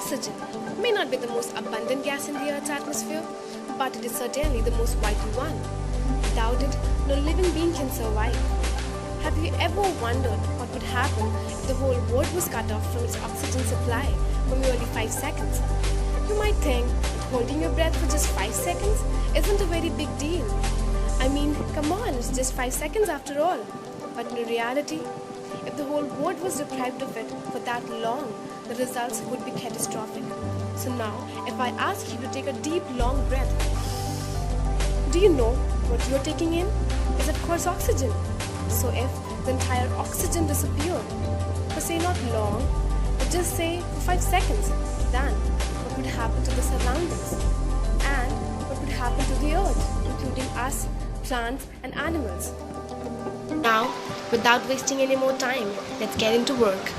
Oxygen may not be the most abundant gas in the Earth's atmosphere, but it is certainly the most vital one. Without it, no living being can survive. Have you ever wondered what would happen if the whole world was cut off from its oxygen supply for merely 5 seconds? You might think that holding your breath for just 5 seconds isn't a very big deal. I mean, come on, it's just 5 seconds after all. But in reality, if the whole world was deprived of it for that long, the results would be catastrophic. So now, if I ask you to take a deep, long breath, do you know what you're taking in? Is of course oxygen. So if the entire oxygen disappeared, for say not long, but just say for 5 seconds, then what would happen to the surroundings? And what would happen to the earth, including us, plants and animals? Now, without wasting any more time, let's get into work.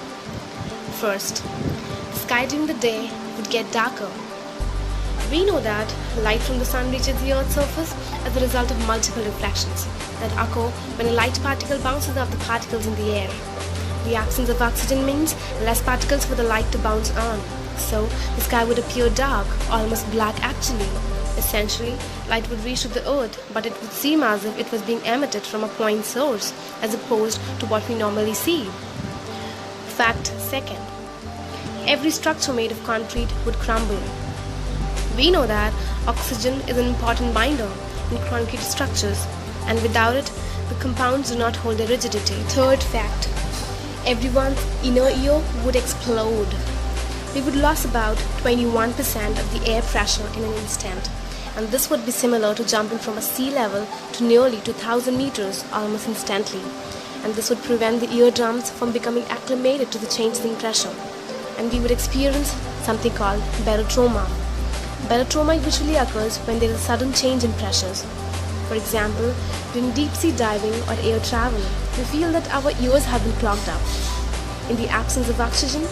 First, the sky during the day would get darker. We know that light from the sun reaches the Earth's surface as a result of multiple reflections that occur when a light particle bounces off the particles in the air. The absence of oxygen means less particles for the light to bounce on, so the sky would appear dark, almost black actually. Essentially, light would reach to the Earth, but it would seem as if it was being emitted from a point source, as opposed to what we normally see. Fact second. Every structure made of concrete would crumble. We know that oxygen is an important binder in concrete structures, and without it, the compounds do not hold their rigidity. Third fact. Everyone's inner ear would explode. We would lose about 21% of the air pressure in an instant, and this would be similar to jumping from a sea level to nearly 2,000 meters almost instantly, and this would prevent the eardrums from becoming acclimated to the changes in pressure, and we would experience something called barotrauma. Barotrauma usually occurs when there is a sudden change in pressures. For example, during deep sea diving or air travel, we feel that our ears have been clogged up. In the absence of oxygen,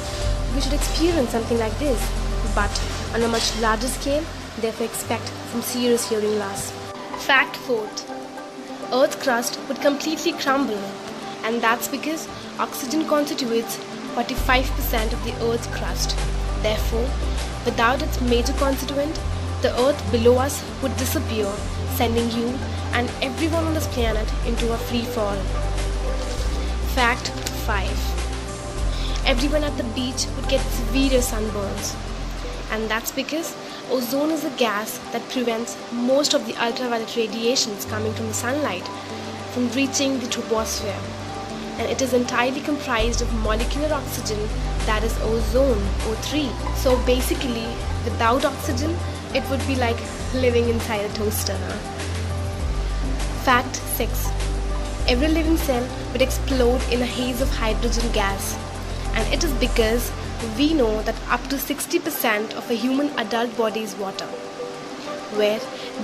we should experience something like this, but on a much larger scale, therefore expect some serious hearing loss. Fact fourth. Earth's crust would completely crumble, and that's because oxygen constitutes 45% of the Earth's crust. Therefore, without its major constituent, the Earth below us would disappear, sending you and everyone on this planet into a free fall. Fact 5. Everyone at the beach would get severe sunburns, and that's because ozone is a gas that prevents most of the ultraviolet radiations coming from the sunlight from reaching the troposphere, and it is entirely comprised of molecular oxygen, that is ozone, O3. So basically, without oxygen, it would be like living inside a toaster. Fact 6. Every living cell would explode in a haze of hydrogen gas, and it is because we know that up to 60% of a human adult body is water, where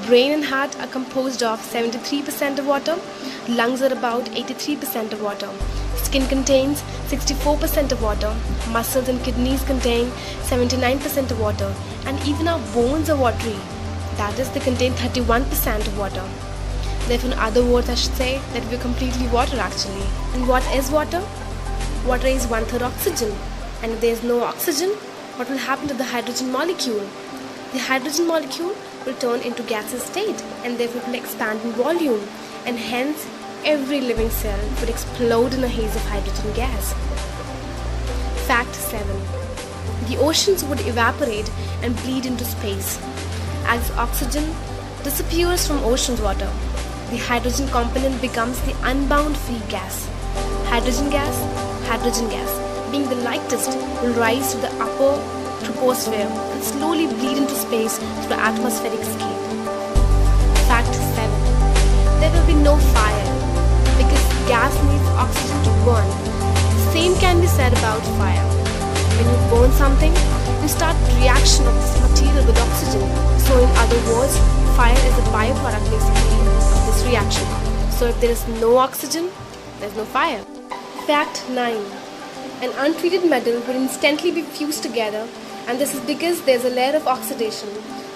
brain and heart are composed of 73% of water, lungs are about 83% of water, skin contains 64% of water, muscles and kidneys contain 79% of water, and even our bones are watery, that is, they contain 31% of water. Therefore, in other words, I should say that we are completely water actually. And what is water? Water is 1/3 oxygen, and if there is no oxygen, what will happen to the hydrogen molecule? The hydrogen molecule will turn into gaseous state, and therefore will expand in volume, and hence every living cell would explode in a haze of hydrogen gas. Fact 7. The oceans would evaporate and bleed into space. As oxygen disappears from ocean's water, the hydrogen component becomes the unbound free gas. Hydrogen gas, being the lightest, will rise to the upper troposphere and slowly bleed into space through the atmospheric escape. Fact 7. There will be no fire because gas needs oxygen to burn. The same can be said about fire. When you burn something, you start reaction of this material with oxygen. So in other words, fire is a byproduct basically of this reaction. So if there is no oxygen, there is no fire. Fact 9. An untreated metal will instantly be fused together, and this is because there is a layer of oxidation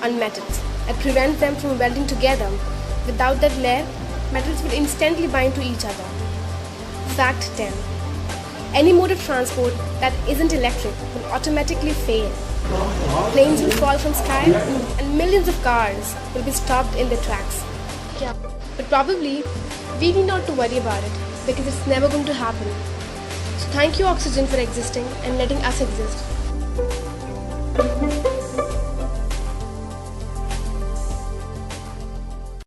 on metals that prevents them from welding together. Without that layer, metals would instantly bind to each other. Fact 10. Any mode of transport that isn't electric will automatically fail. Planes will fall from sky and millions of cars will be stopped in their tracks. Yeah. But probably we need not to worry about it because it's never going to happen. So thank you, oxygen, for existing and letting us exist.